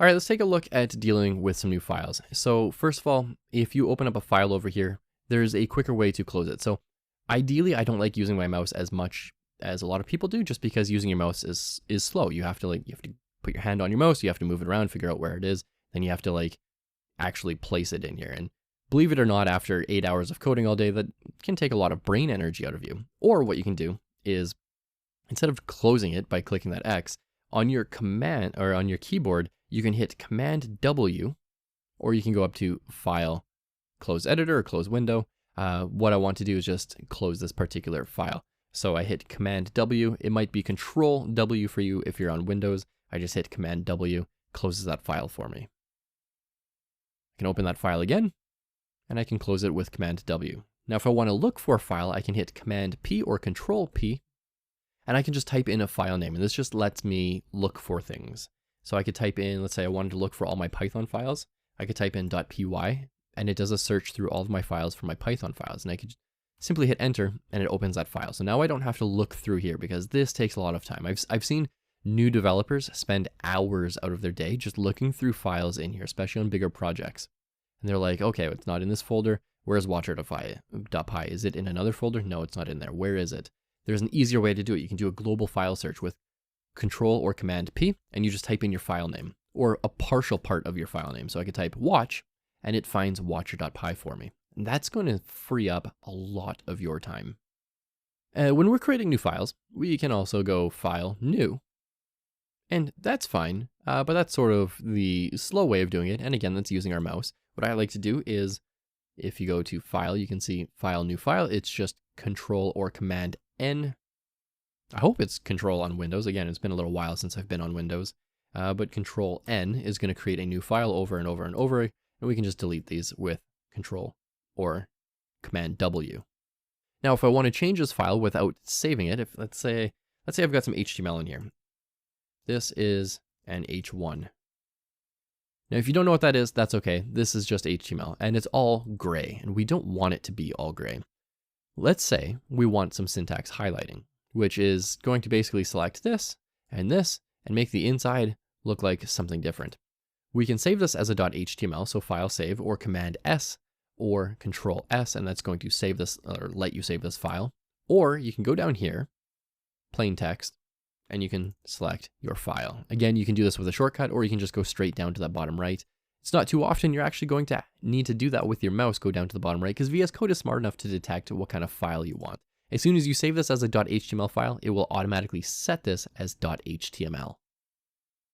All right, let's take a look at dealing with some new files. So first of all, if you open up a file over here, there's a quicker way to close it. So ideally, I don't like using my mouse as much as a lot of people do, just because using your mouse is slow. You have to put your hand on your mouse, you have to move it around, figure out where it is, then you have to actually place it in here. And believe it or not, after 8 hours of coding all day, that can take a lot of brain energy out of you. Or what you can do is, instead of closing it by clicking that X, on your command or on your keyboard, you can hit Command W, or you can go up to File, Close Editor, or Close Window. What I want to do is just close this particular file. So I hit Command W. It might be Control W for you if you're on Windows. I just hit Command W, closes that file for me. I can open that file again, and I can close it with Command W. Now, if I want to look for a file, I can hit Command P or Control P, and I can just type in a file name, and this just lets me look for things. So I could type in, let's say I wanted to look for all my Python files. I could type in .py, and it does a search through all of my files for my Python files, and I could simply hit enter, and it opens that file. So now I don't have to look through here, because this takes a lot of time. I've seen new developers spend hours out of their day just looking through files in here, especially on bigger projects. And they're like, okay, it's not in this folder. Where's watcher.py? Is it in another folder? No, it's not in there. Where is it? There's an easier way to do it. You can do a global file search with Control or Command P, and you just type in your file name or a partial part of your file name. So I could type watch, and it finds watcher.py for me. And that's going to free up a lot of your time. When we're creating new files, we can also go File, New. And that's fine, but that's sort of the slow way of doing it. And again, that's using our mouse. What I like to do is, if you go to File, you can see File, New File. It's just Control or Command N. I hope it's Control on Windows. Again, it's been a little while since I've been on Windows. But Control N is going to create a new file over and over and over. And we can just delete these with Control or Command W. Now, if I want to change this file without saving it, let's say I've got some HTML in here. This is an H1. Now, if you don't know what that is, that's okay. This is just HTML, and it's all gray, and we don't want it to be all gray. Let's say we want some syntax highlighting, which is going to basically select this, and make the inside look like something different. We can save this as a .html, so File Save, or Command S, or Control S, and that's going to save this, or let you save this file. Or you can go down here, plain text, and you can select your file. Again, you can do this with a shortcut, or you can just go straight down to that bottom right. It's not too often you're actually going to need to do that with your mouse, go down to the bottom right, because VS Code is smart enough to detect what kind of file you want. As soon as you save this as a .html file, it will automatically set this as .html.